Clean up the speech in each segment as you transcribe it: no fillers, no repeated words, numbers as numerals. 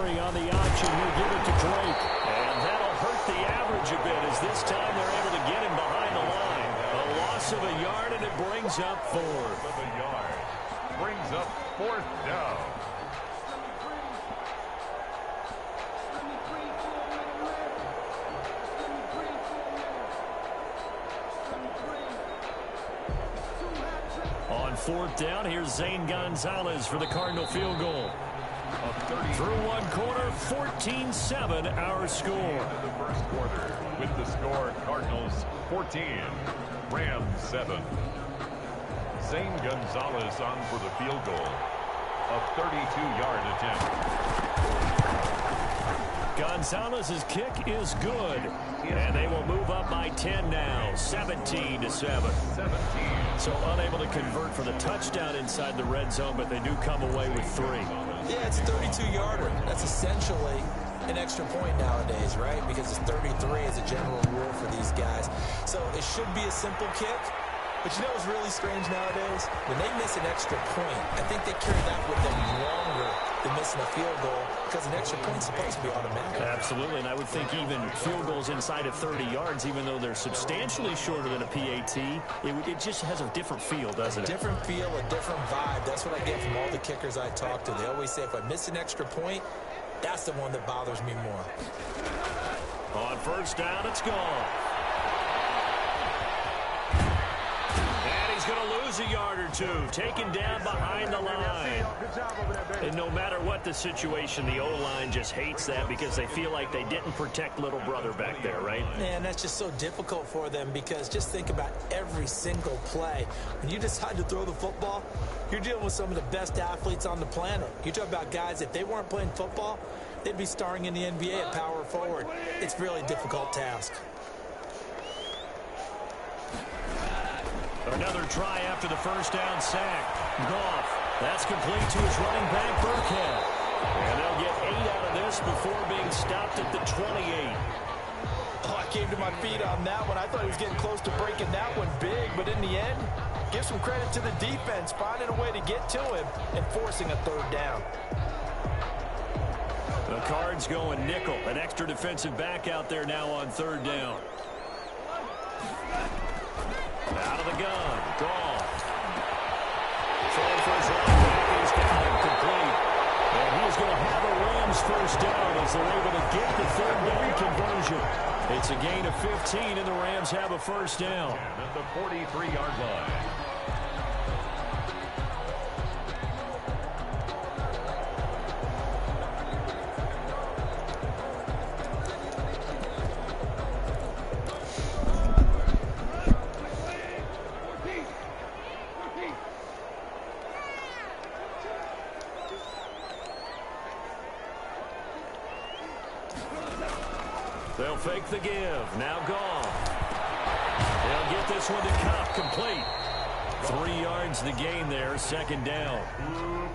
carry on the option. He'll give it to Drake. And that'll hurt the average a bit as this time they're able to get him behind the line. A loss of a yard, and it brings up fourth. Of a yard. Brings up fourth down. On fourth down, here's Zane Gonzalez for the Cardinal field goal. Through one quarter, 14-7 our score. In the first quarter with the score Cardinals 14, Rams 7. Zane Gonzalez on for the field goal. A 32-yard attempt. Gonzalez's kick is good. And they will move up by 10 now, 17-7. 17. So unable to convert for the touchdown inside the red zone, but they do come away with 3. Yeah, it's a 32-yarder. That's essentially an extra point nowadays, right? Because it's 33 as a general rule for these guys. So it should be a simple kick. But you know what's really strange nowadays? When they miss an extra point, I think they carry that with them longer than missing a field goal because an extra point's supposed to be automatic. Absolutely, and I would think even field goals inside of 30 yards, even though they're substantially shorter than a PAT, it just has a different feel, doesn't it? A different feel, a different vibe. That's what I get from all the kickers I talk to. They always say if I miss an extra point, that's the one that bothers me more. On first down, it's gone. He's going to lose a yard or two, taken down behind the line. And no matter what the situation, the O-line just hates that because they feel like they didn't protect little brother back there, right? Man, that's just so difficult for them because just think about every single play. When you decide to throw the football, you're dealing with some of the best athletes on the planet. You talk about guys, if they weren't playing football, they'd be starring in the NBA at power forward. It's a really difficult task. Another try after the first down sack. Goff. That's complete to his running back, Burkhead. And they'll get 8 out of this before being stopped at the 28. Oh, I came to my feet on that one. I thought he was getting close to breaking that one big, but in the end, give some credit to the defense, finding a way to get to him and forcing a third down. The Cards going nickel. An extra defensive back out there now on third down. Out of the gun. Goff. Throwing for his running back. He's got him complete. And he's going to have a Rams first down as they're able to get the third down conversion. It's a gain of 15, and the Rams have a first down. At the 43-yard line. They'll fake the give. Now Goff. They'll get this one to Cup. Complete. 3 yards the gain there. Second down.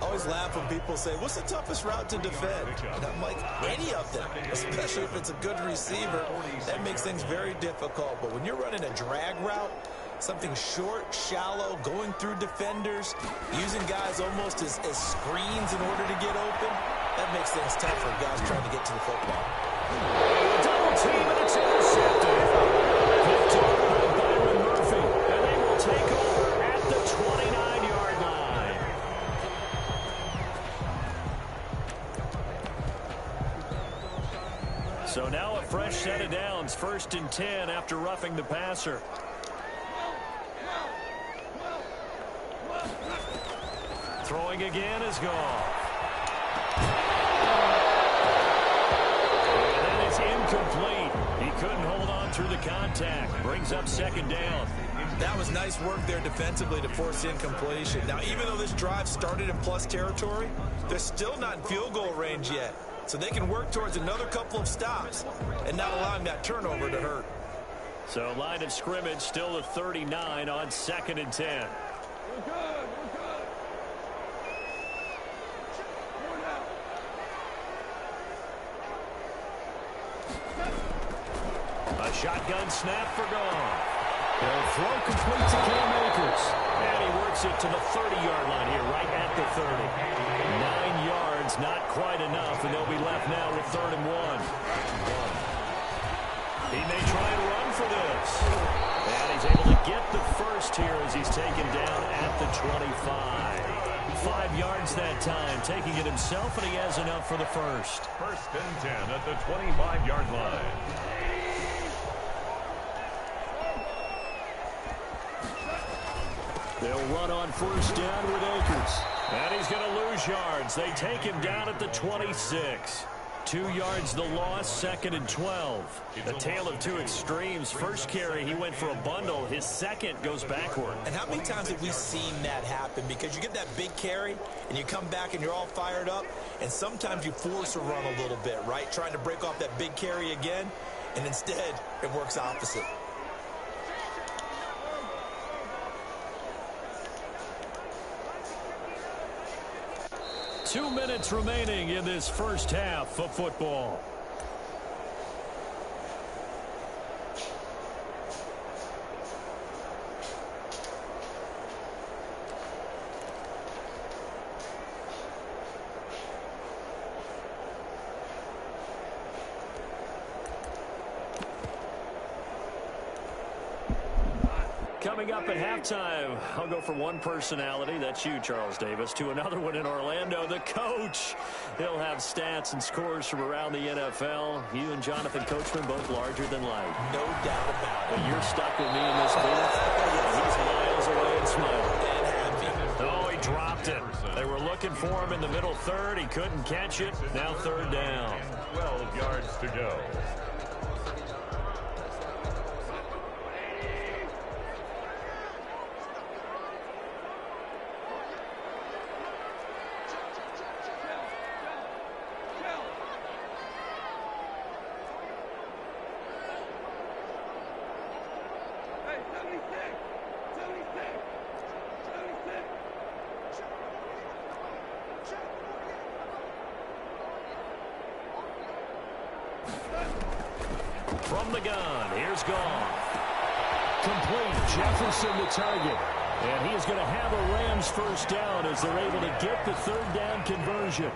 I always laugh when people say, what's the toughest route to defend? And I'm like, any of them, especially if it's a good receiver. That makes things very difficult. But when you're running a drag route, something short, shallow, going through defenders, using guys almost as screens in order to get open, that makes things tough for guys trying to get to the football. Double team, and it's intercepted. Picked off by Byron Murphy, and they will take over at the 29-yard line. So now a fresh set of downs, 1st and 10 after roughing the passer. Throwing again is Goff. Incomplete. He couldn't hold on through the contact. Brings up second down. That was nice work there defensively to force incompletion. Now, even though this drive started in plus territory, they're still not in field goal range yet. So they can work towards another couple of stops and not allowing that turnover to hurt. So line of scrimmage still at 39 on 2nd and 10. A shotgun snap for Goff. They'll throw complete to Cam Akers. And he works it to the 30-yard line here, right at the 30. 9 yards yards, not quite enough, and they'll be left now with 3rd and 1. He may try and run for this. And he's able to get the first here as he's taken down at the 25. 5 yards that time, taking it himself, and he has enough for the first. 1st and 10 at the 25-yard line. They'll run on 1st down with Akers. And he's going to lose yards. They take him down at the 26. 2 yards the loss, 2nd and 12. A tale of two extremes. First carry, he went for a bundle. His second goes backward. And how many times have we seen that happen? Because you get that big carry, and you come back and you're all fired up, and sometimes you force a run a little bit, right? Trying to break off that big carry again, and instead it works opposite. Two minutes remaining in this first half of football. Coming up at halftime, I'll go from one personality, that's you, Charles Davis, to another one in Orlando, the coach. He'll have stats and scores from around the NFL. You and Jonathan Coachman both larger than life. No doubt about it. But you're stuck with me in this booth. He's miles away and smiling. And happy. Oh, he dropped it. They were looking for him in the middle third. He couldn't catch it. Now 3rd down. 12 yards to go. From the gun, here's Goff. Complete, Jefferson the target. And he is going to have a Rams first down as they're able to get the 3rd down conversion.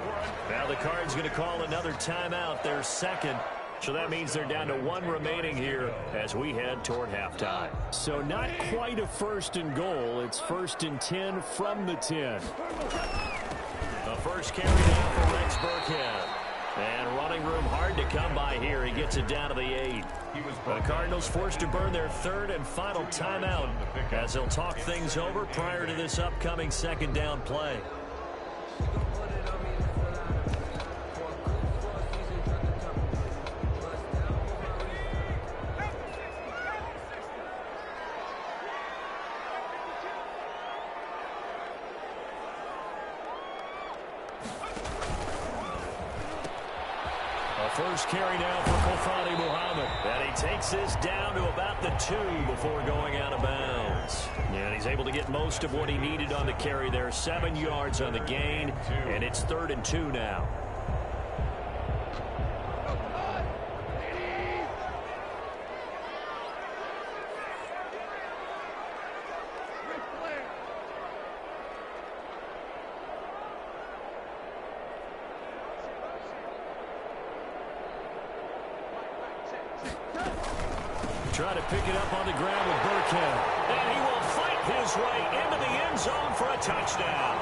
Now the Cards going to call another timeout, their second. So that means they're down to 1 remaining here as we head toward halftime. So not quite a 1st and goal. It's 1st and 10 from the 10. The first carry down for Rex Burkhead. And running room hard to come by here. He gets it down to the 8. The Cardinals forced to burn their 3rd and final timeout as they'll talk things over prior to this upcoming 2nd down play. First carry now for Kofani Muhammad. And he takes this down to about the 2 before going out of bounds. And he's able to get most of what he needed on the carry there. 7 yards on the gain, and it's 3rd and 2 now. Trying to pick it up on the ground with Burkhead. And he will fight his way into the end zone for a touchdown.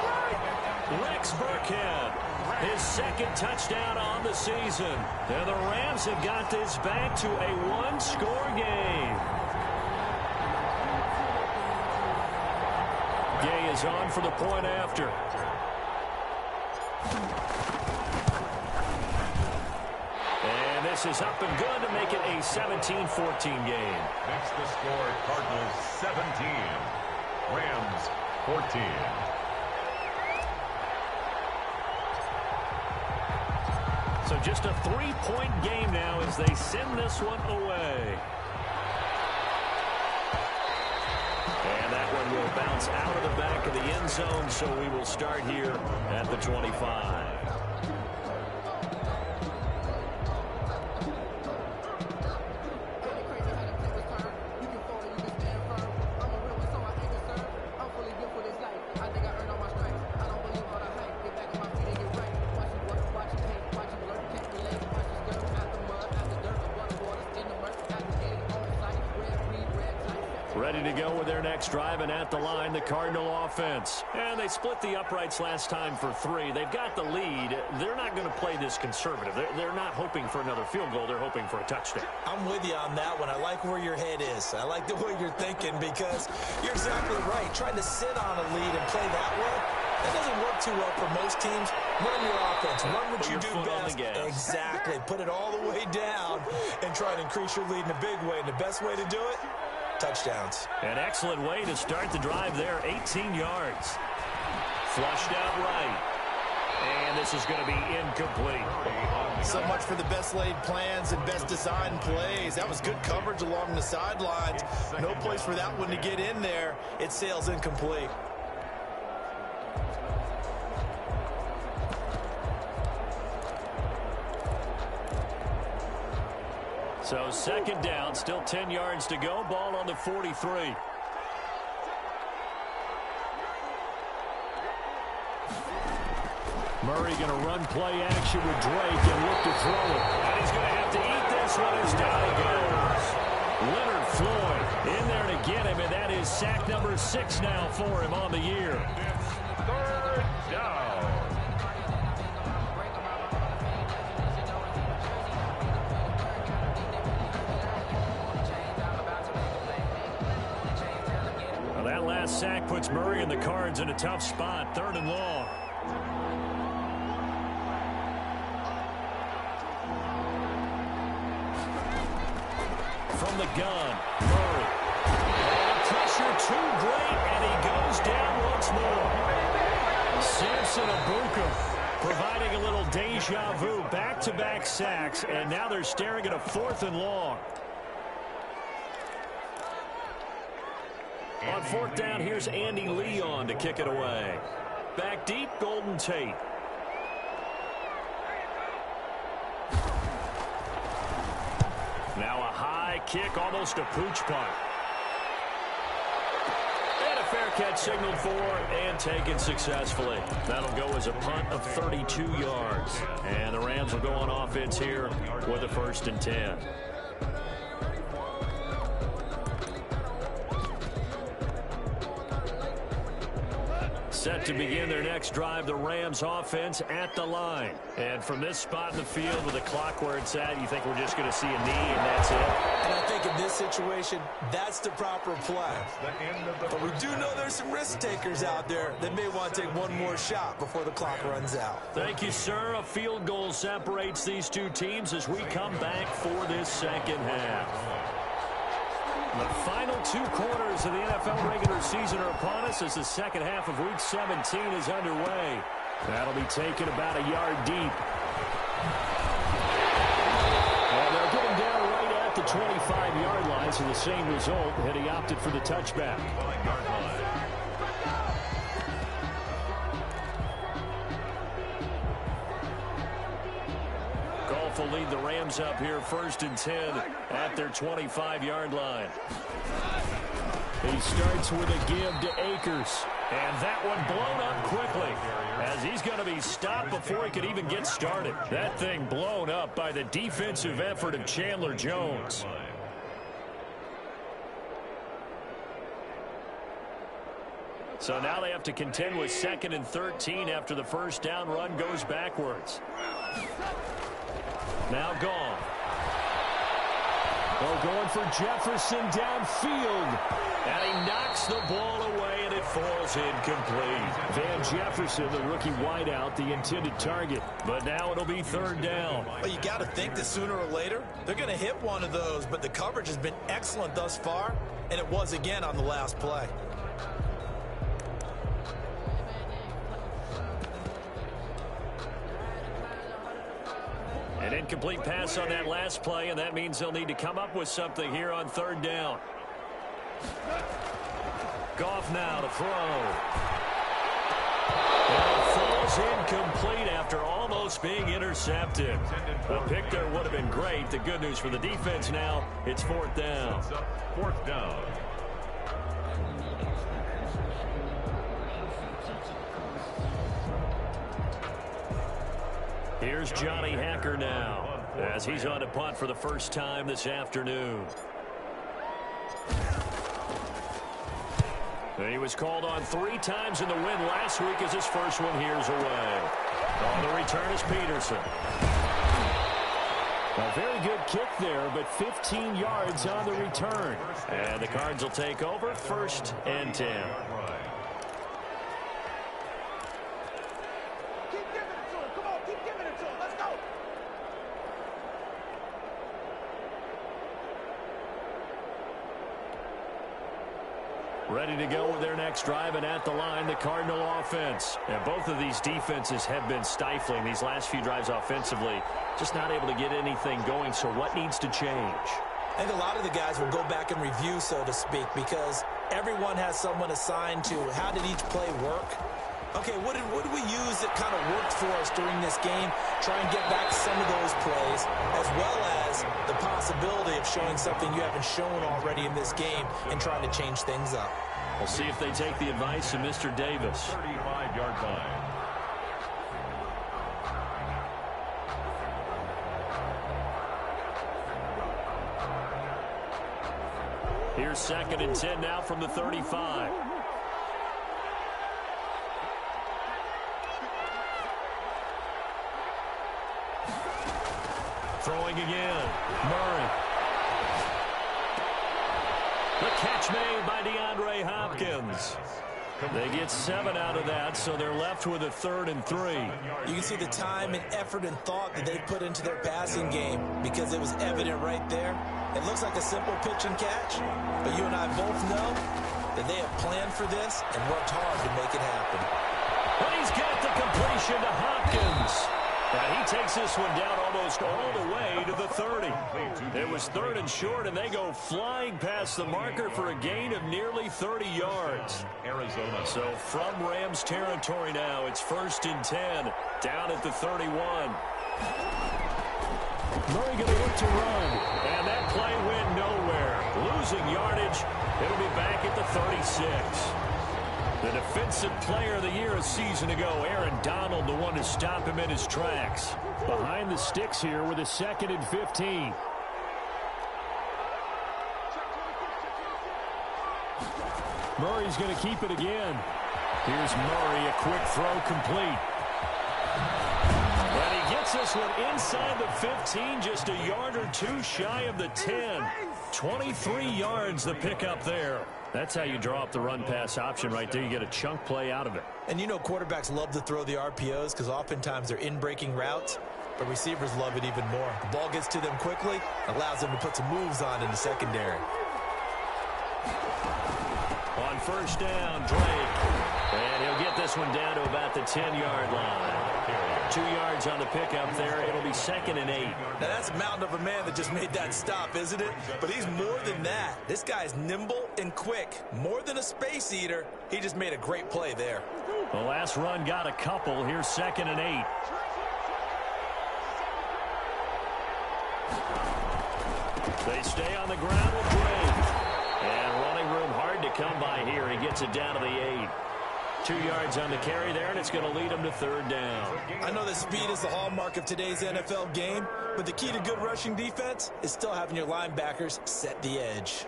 Rex Burkhead, his 2nd touchdown on the season. And the Rams have got this back to a 1-score game. Gay is on for the point after. This is up and good to make it a 17-14 game. Next the score, Cardinals 17, Rams 14. So just a 3-point game now as they send this one away. And that one will bounce out of the back of the end zone, so we will start here at the 25. Ready to go with their next drive, and at the line, the Cardinal offense. And they split the uprights last time for 3. They've got the lead. They're not going to play this conservative. They're not hoping for another field goal. They're hoping for a touchdown. I'm with you on that one. I like where your head is. I like the way you're thinking because you're exactly right. Trying to sit on a lead and play that way, that doesn't work too well for most teams. Run your offense. Run what you do best. Exactly. Put it all the way down and try to increase your lead in a big way. And the best way to do it, touchdowns. An excellent way to start the drive there. 18 yards. Flushed out right. And this is going to be incomplete. So much for the best laid plans and best designed plays. That was good coverage along the sidelines. No place for that one to get in there. It sails incomplete. So second down, still 10 yards to go. Ball on the 43. Murray going to run play action with Drake and look to throw it. And he's going to have to eat this one as down he goes. Leonard Floyd in there to get him, and that is sack number 6 now for him on the year. Third down. Well, that last sack puts Murray and the Cards in a tough spot. 3rd and long. From the gun, Murray. And pressure too great, and he goes down once more. Samson Abuka providing a little deja vu. Back-to-back sacks, and now they're staring at a 4th and long. On 4th down, here's Andy Leon to kick it away. Back deep, Golden Tate. Now a high kick, almost a pooch punt. And a fair catch signaled for and taken successfully. That'll go as a punt of 32 yards. And the Rams will go on offense here with a 1st and 10. Set to begin their next drive, the Rams offense at the line. And from this spot in the field with the clock where it's at, you think we're just going to see a knee and that's it? And I think in this situation, that's the proper play. But we do know there's some risk takers out there that may want to take one more shot before the clock runs out. Thank you, sir. A field goal separates these two teams as we come back for this second half. The final 2 quarters of the NFL regular season are upon us as the second half of Week 17 is underway. That'll be taken about a yard deep. And they'll get him down right at the 25-yard line, so the same result had he opted for the touchback. Goff will lead the Rams up here 1st and 10 at their 25-yard line. He starts with a give to Akers. And that one blown up quickly as he's going to be stopped before he could even get started. That thing blown up by the defensive effort of Chandler Jones. So now they have to contend with 2nd and 13 after the 1st down run goes backwards. Now gone. Oh, going for Jefferson downfield. And he knocks the ball away, and it falls incomplete. Van Jefferson, the rookie wideout, the intended target. But now it'll be 3rd down. Well, you got to think that sooner or later, they're going to hit one of those. But the coverage has been excellent thus far, and it was again on the last play. An incomplete pass on that last play, and that means they'll need to come up with something here on 3rd down. Goff now to throw. And it falls incomplete after almost being intercepted. A pick there would have been great. The good news for the defense now, it's 4th down. 4th down. Here's Johnny Hacker now as he's on to punt for the first time this afternoon. He was called on 3 times in the win last week as his first one here's away. On the return is Peterson. A very good kick there, but 15 yards on the return. And the Cards will take over, 1st and 10. Ready to go with their next drive, and at the line, the Cardinal offense. And both of these defenses have been stifling these last few drives offensively. Just not able to get anything going, so what needs to change? I think a lot of the guys will go back and review, so to speak, because everyone has someone assigned to how did each play work. Okay, what did we use that kind of worked for us during this game? Try and get back some of those plays, as well as the possibility of showing something you haven't shown already in this game and trying to change things up. We'll see if they take the advice of Mr. Davis. 35-yard line. Here's 2nd and 10 now from the 35. Throwing again. Murray. The catch made by DeAndre Hopkins. They get 7 out of that, so they're left with a 3rd and 3. You can see the time and effort and thought that they put into their passing game because it was evident right there. It looks like a simple pitch and catch, but you and I both know that they have planned for this and worked hard to make it happen. But he's got the completion to Hopkins. And he takes this one down almost all the way to the 30. It was 3rd and short, and they go flying past the marker for a gain of nearly 30 yards. Arizona. So from Rams territory now, it's 1st and 10, down at the 31. Murray going to look to run, and that play went nowhere. Losing yardage, it'll be back at the 36. The defensive player of the year a season ago, Aaron Donald, the one to stop him in his tracks. Behind the sticks here with a 2nd and 15. Murray's going to keep it again. Here's Murray, a quick throw complete. And he gets this one inside the 15, just a yard or 2 shy of the 10. 23 yards the pickup there. That's how you draw up the run-pass option right there. You get a chunk play out of it. And you know quarterbacks love to throw the RPOs because oftentimes they're in-breaking routes, but receivers love it even more. The ball gets to them quickly, allows them to put some moves on in the secondary. On 1st down, Drake. And he'll get this one down to about the 10-yard line. 2 yards on the pickup there. It'll be 2nd and 8. Now, that's a mountain of a man that just made that stop, isn't it? But he's more than that. This guy's nimble and quick. More than a space eater. He just made a great play there. The last run got a couple. Here's 2nd and 8. They stay on the ground with Drake. And running room hard to come by here. He gets it down to the 8. 2 yards on the carry there, and it's going to lead him to 3rd down. I know that speed is the hallmark of today's NFL game, but the key to good rushing defense is still having your linebackers set the edge.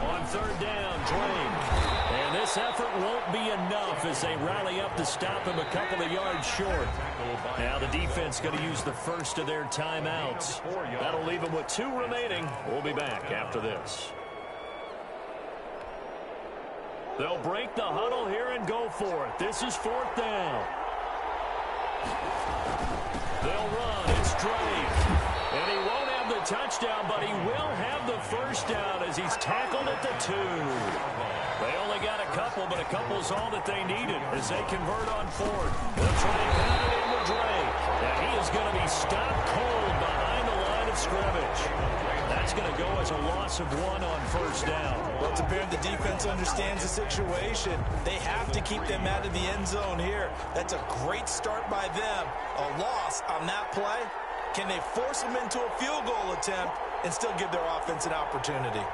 On 3rd down, Drake. And this effort won't be enough as they rally up to stop him a couple of yards short. Now the defense going to use the first of their timeouts. That'll leave them with 2 remaining. We'll be back after this. They'll break the huddle here and go for it. This is 4th down. They'll run. It's Drake. And he won't have the touchdown, but he will have the 1st down as he's tackled at the 2. They only got a couple, but a couple's all that they needed as they convert on 4th. They'll try and pound it in with Drake. And he is going to be stopped cold behind the line of scrimmage. That's going to go as a loss of 1 on 1st down. Well, it's apparent the defense understands the situation. They have to keep them out of the end zone here. That's a great start by them. A loss on that play. Can they force them into a field goal attempt and still give their offense an opportunity?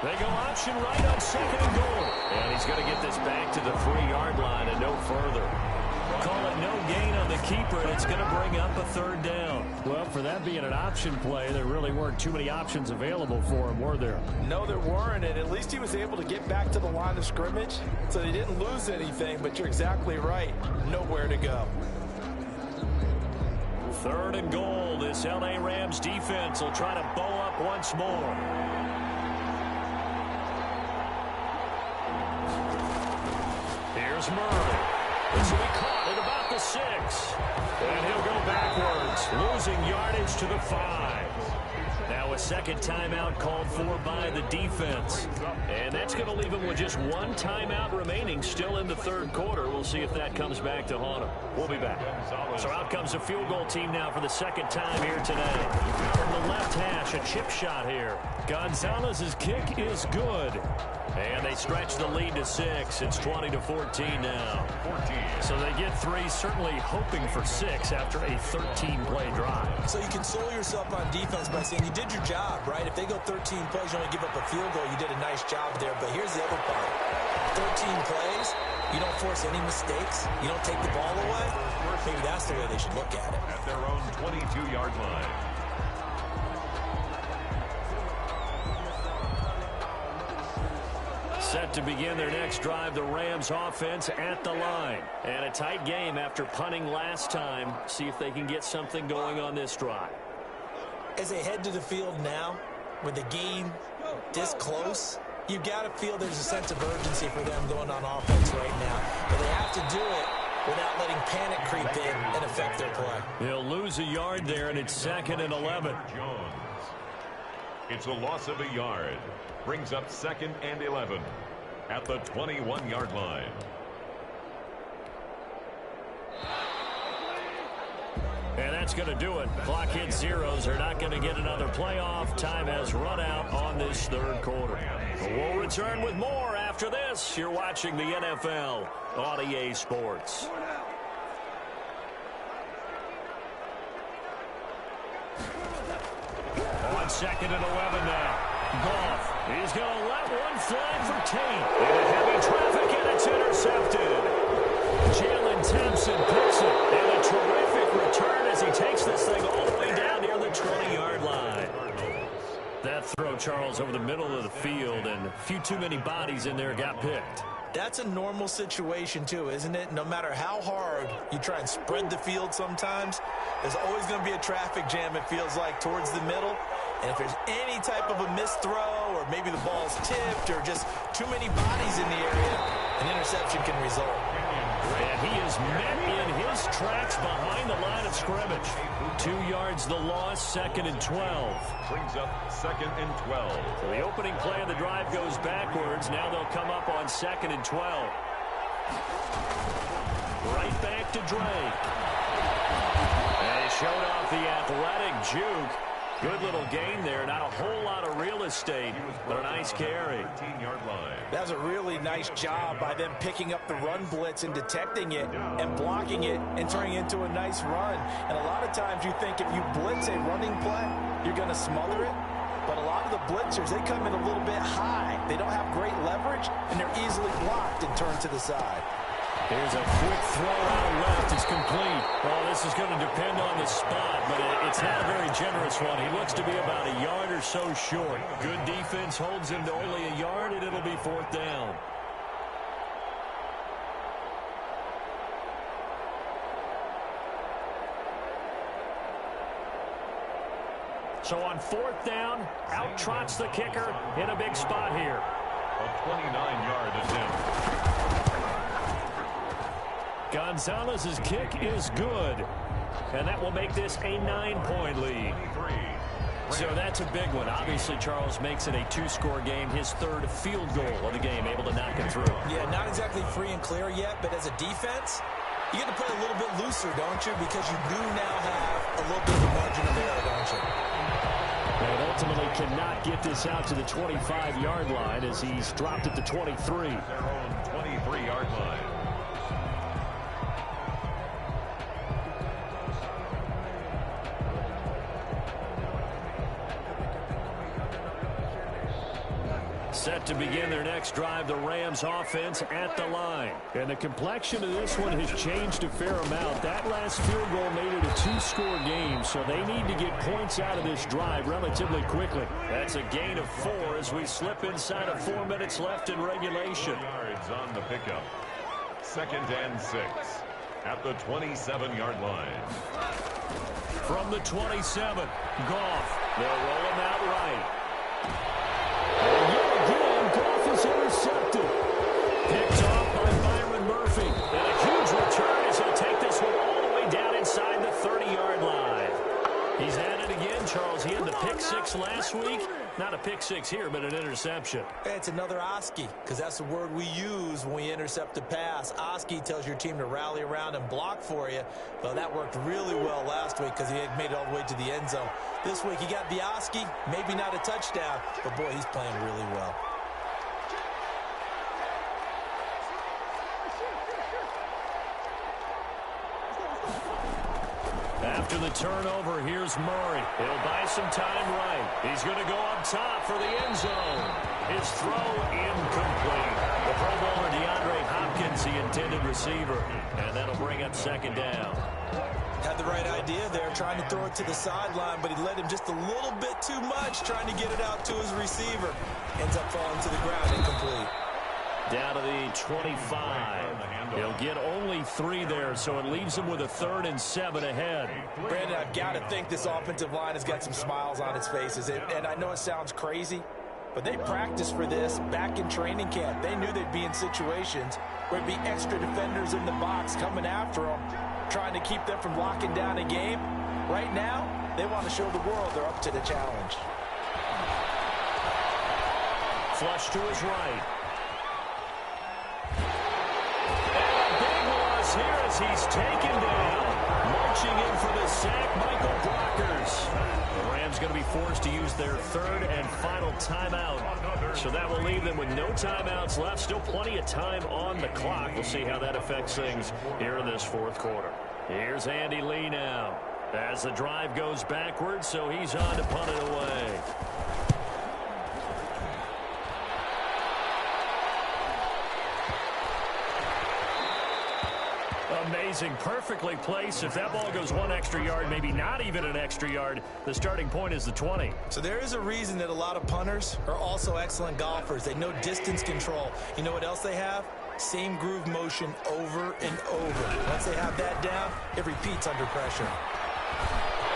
They go option right on second and goal. And he's going to get this back to the 3-yard line and no further. Call it no gain on the keeper, and it's going to bring up a third down. Well, for that being an option play, there really weren't too many options available for him, were there? No, there weren't, and at least he was able to get back to the line of scrimmage, so he didn't lose anything, but you're exactly right. Nowhere to go. Third and goal. This L.A. Rams defense will try to bow up once more. Here's Murray. This will be caught at about the 6. And he'll go backwards, losing yardage to the 5. Now a second timeout called for by the defense. And that's going to leave him with just one timeout remaining still in the third quarter. We'll see if that comes back to haunt him. We'll be back. So out comes the field goal team now for the second time here today. From the left hash, a chip shot here. Gonzalez's kick is good. And they stretch the lead to 6. It's 20-14 now. So they get 3, certainly hoping for 6 after a 13-play drive. So you console yourself on defense by saying you did your job, right? If they go 13 plays, you only give up a field goal, you did a nice job there. But here's the other part. 13 plays, you don't force any mistakes, you don't take the ball away. Maybe that's the way they should look at it. At their own 22-yard line. Set to begin their next drive, the Rams offense at the line. And a tight game after punting last time. See if they can get something going on this drive. As they head to the field now, with the game this close, you've got to feel there's a sense of urgency for them going on offense right now. But they have to do it without letting panic creep in and affect their play. They'll lose a yard there, and it's 2nd and 11. Jones. It's a loss of a yard. Brings up 2nd and 11 at the 21-yard line. And that's going to do it. Clock hits zeros. They're not going to get another playoff. Time has run out on this third quarter. We'll return with more after this. You're watching the NFL on EA Sports. On 2nd and 11 now. Goff. He's going to let one fly for Tate. Into heavy traffic, and it's intercepted. Jalen Thompson picks it. And a terrific return as he takes this thing all the way down near the 20-yard line. That throw, Charles, over the middle of the field, and a few too many bodies in there got picked. That's a normal situation, too, isn't it? No matter how hard you try and spread the field sometimes, there's always going to be a traffic jam, it feels like, towards the middle. And if there's any type of a missed throw, or maybe the ball's tipped, or just too many bodies in the area, an interception can result. And he is met in his tracks behind the line of scrimmage. 2 yards the loss, 2nd and 12. Brings up 2nd and 12. So the opening play of the drive goes backwards. Now they'll come up on 2nd and 12. Right back to Drake. And he showed off the athletic juke. Good little gain there. Not a whole lot of real estate, but a nice carry. 13-yard line. That was a really nice job by them picking up the run blitz and detecting it and blocking it and turning it into a nice run. And a lot of times you think if you blitz a running play, you're going to smother it. But a lot of the blitzers, they come in a little bit high. They don't have great leverage, and they're easily blocked and turned to the side. Here's a quick throw out left. It's complete. Well, this is going to depend on the spot, but it's not a very generous one. He looks to be about a yard or so short. Good defense holds him to only a yard, and it'll be 4th down. So on 4th down, out trots the kicker in a big spot here. A 29-yard attempt. Gonzalez's kick is good, and that will make this a 9-point lead. So that's a big one. Obviously, Charles makes it a 2-score game, his 3rd field goal of the game, able to knock it through. Yeah, not exactly free and clear yet, but as a defense, you get to play a little bit looser, don't you? Because you do now have a little bit of a margin of error, don't you? And ultimately cannot get this out to the 25-yard line as he's dropped at the 23. Their own 23-yard line. Set to begin their next drive, the Rams offense at the line. And the complexion of this one has changed a fair amount. That last field goal made it a two-score game, so they need to get points out of this drive relatively quickly. That's a gain of 4 as we slip inside of 4 minutes left in regulation. Yards on the pickup. 2nd and 6 at the 27-yard line. From the 27, Goff. They'll roll him out right. And yet again, Goff is intercepted. Picked off by Byron Murphy. And a huge return as he'll take this one all the way down inside the 30-yard line. He's at it again, Charles. He had the pick 6 last week. Not a pick 6 here, but an interception. It's another Oski, because that's the word we use when we intercept a pass. Oski tells your team to rally around and block for you. Well, that worked really well last week because he had made it all the way to the end zone. This week he got the Oski, maybe not a touchdown, but boy, he's playing really well. After the turnover, here's Murray. He'll buy some time right. He's going to go up top for the end zone. His throw incomplete. The Pro Bowler DeAndre Hopkins, the intended receiver. And that'll bring up 2nd down. Had the right idea there, trying to throw it to the sideline, but he led him just a little bit too much, trying to get it out to his receiver. Ends up falling to the ground, incomplete. Down to the 25. He'll get only 3 there, so it leaves him with a 3rd and 7 ahead. Brandon, I've got to think this offensive line has got some smiles on its faces. And I know it sounds crazy, but they practiced for this back in training camp. They knew they'd be in situations where there'd be extra defenders in the box coming after them, trying to keep them from locking down a game. Right now, they want to show the world they're up to the challenge. Flush to his right. Here as he's taken down. Marching in for the sack, Michael Brockers. The Rams going to be forced to use their 3rd and final timeout. So that will leave them with no timeouts left. Still plenty of time on the clock. We'll see how that affects things here in this 4th quarter. Here's Andy Lee now. As the drive goes backwards, so he's on to punt it away. Amazing, perfectly placed. If that ball goes 1 extra yard, maybe not even an extra yard, the starting point is the 20. So there is a reason that a lot of punters are also excellent golfers. They know distance control. You know what else they have? Same groove motion over and over. Once they have that down, it repeats under pressure.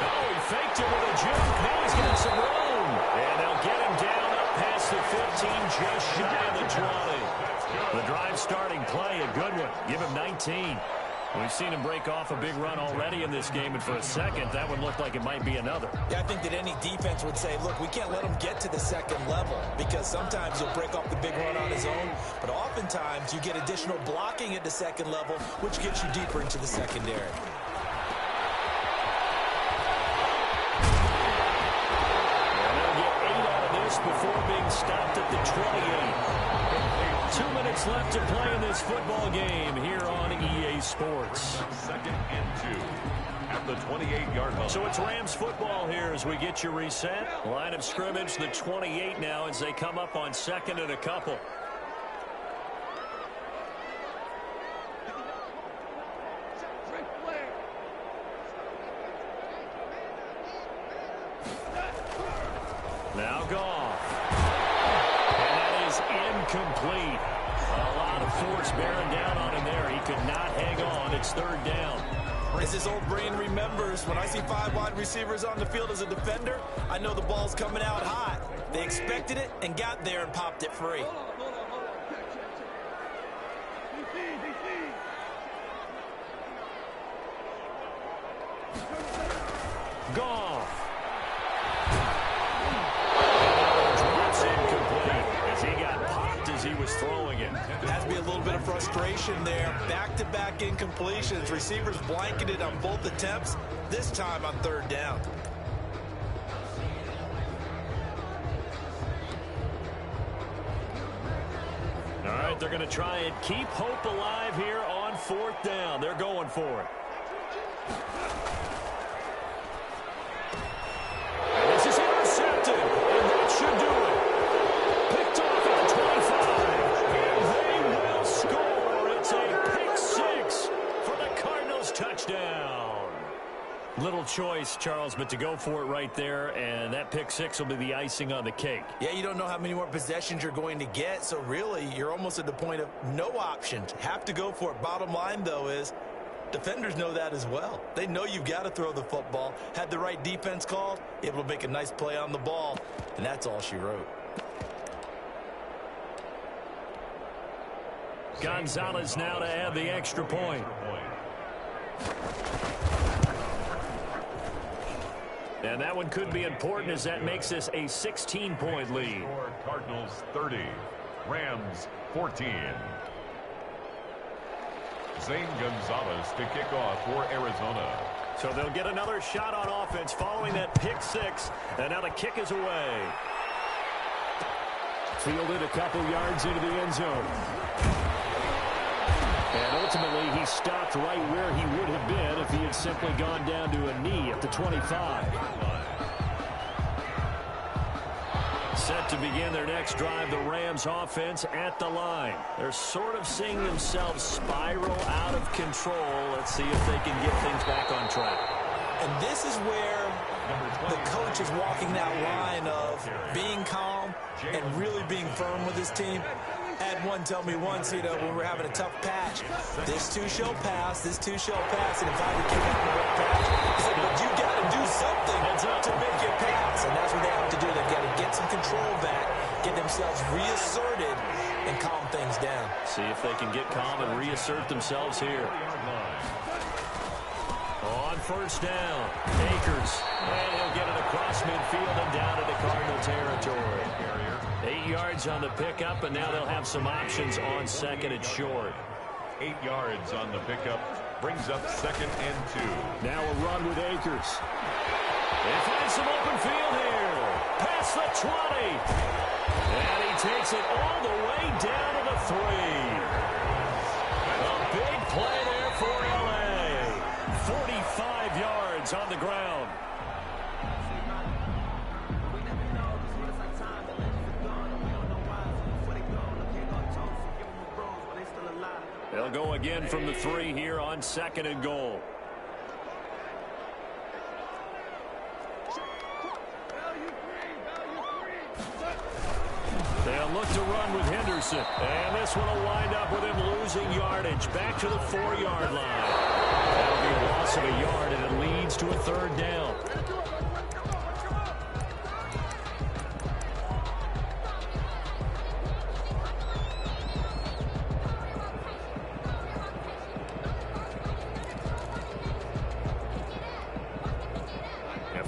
Oh, he faked it with a juke. Now he's got some room. And they'll get him down up past the 15, just shy of the 20. The drive starting play, a good one. Give him 19. We've seen him break off a big run already in this game, and for a second, that one looked like it might be another. Yeah, I think that any defense would say, look, we can't let him get to the 2nd level, because sometimes he'll break off the big run on his own, but oftentimes you get additional blocking at the 2nd level, which gets you deeper into the secondary. Before being stopped at the 28. 2 minutes left to play in this football game here on EA Sports. 2nd and 2 at the 28-yard line. So it's Rams football here as we get you reset. Line of scrimmage, the 28 now as they come up on 2nd and a couple. Now Goff. And that is incomplete. A lot of force bearing down on him there. He could not hang on. It's 3rd down. As his old brain remembers, when I see 5 wide receivers on the field as a defender, I know the ball's coming out hot. They expected it and got there and popped it free. Goff. Drops incomplete as he got popped as he was throwing it. Has to be a little bit of frustration there. Back-to-back incompletions. Receivers blanketed on both attempts, this time on 3rd down. All right, they're going to try and keep hope alive here on 4th down. They're going for it. And this is intercepted, and that should do it. Picked off at the touchdown. Little choice, Charles, but to go for it right there, and that pick six will be the icing on the cake. Yeah, you don't know how many more possessions you're going to get, so really you're almost at the point of no options. Have to go for it. Bottom line, though, is defenders know that as well. They know you've got to throw the football. Had the right defense called, able to make a nice play on the ball, and that's all she wrote. Gonzalez now to add the extra point. And that one could be important as that makes this a 16-point lead. Cardinals 30, Rams 14. Zane Gonzalez to kick off for Arizona. So they'll get another shot on offense following that pick six. And now the kick is away. Fielded a couple yards into the end zone. And ultimately, he stopped right where he would have been if he had simply gone down to a knee at the 25. Set to begin their next drive, the Rams offense at the line. They're sort of seeing themselves spiral out of control. Let's see if they can get things back on track. And this is where the coach is walking that line of being calm and really being firm with his team. Had one tell me once, when we're having a tough patch, this too shall pass, this too shall pass, and if I would keep having a rough patch, he said, but you got to do something to make it pass, and that's what they have to do. They've got to get some control back, get themselves reasserted, and calm things down. See if they can get calm and reassert themselves here. On first down, Akers, and he'll get it across midfield and down into Cardinal territory. 8 yards on the pickup, and now they'll have some options on second and short. 8 yards on the pickup brings up 2nd and 2. Now a run with Akers. They find some open field here. Past the 20. And he takes it all the way down to the 3. A big play there for L.A. 45 yards on the ground. They'll go again from the 3 here on 2nd and goal. They'll look to run with Henderson. And this one will wind up with him losing yardage. Back to the 4-yard line. That'll be a loss of a yard, and it leads to a 3rd down.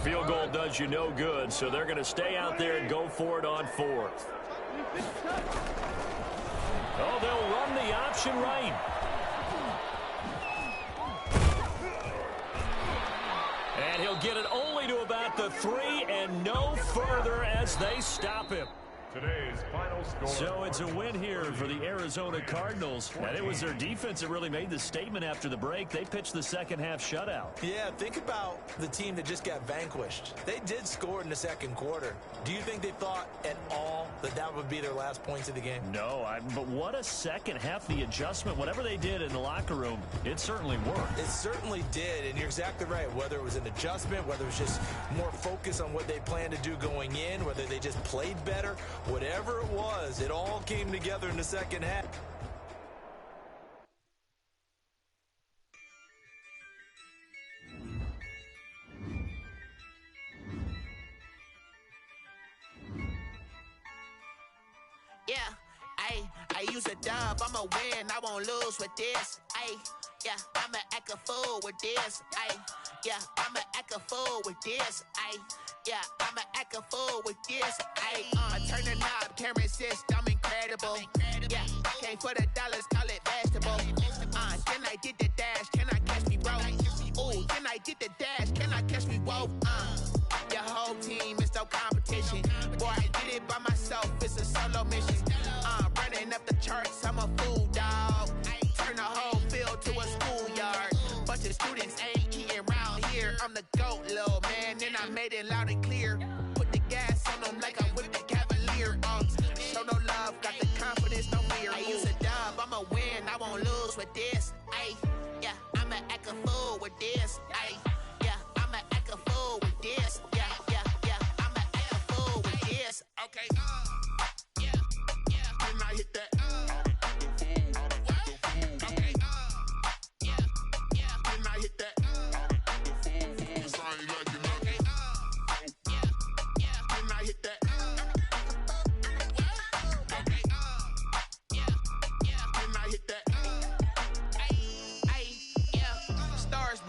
Field goal does you no good, so they're going to stay out there and go for it on 4th. Oh, they'll run the option right. And he'll get it only to about the 3 and no further as they stop him. Today's final score. So it's a win here for the Arizona Cardinals. And it was their defense that really made the statement after the break. They pitched the second-half shutout. Yeah, think about the team that just got vanquished. They did score in the 2nd quarter. Do you think they thought at all that that would be their last points of the game? No, but what a second half. The adjustment, whatever they did in the locker room, it certainly worked. It certainly did, and you're exactly right. Whether it was an adjustment, whether it was just more focus on what they planned to do going in, whether they just played better, whatever it was, it all came together in the second half. Yeah, I use a dub, I'ma win, I won't lose with this. Yeah, I'ma act a fool with this. Yeah, I'ma act a fool with this. Yeah, I'ma act a fool with this. I turn the knob, camera assist, I'm incredible. Yeah, came for the dollars, call it vegetable. Then I did the dash, can I catch me, bro? Ooh, then I did the dash, can I catch me, whoa? Your whole team is no competition. Boy, I did it by myself, it's a solo mission. Running up the charts, I'm a fool, dog. Turn the whole field to a schoolyard. Bunch of students ain't eating around here. I'm the GOAT, little man, and I made it loud and clear. Put the gas on them like I'm with the Cavalier. Show no love, got the confidence, no fear. I use a dub, I'ma win, I won't lose with this. Yeah, I'ma act a fool with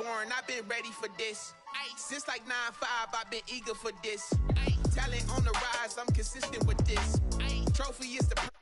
born, I've been ready for this. Since like 9-5, I've been eager for this. Talent on the rise, I'm consistent with this. Trophy is the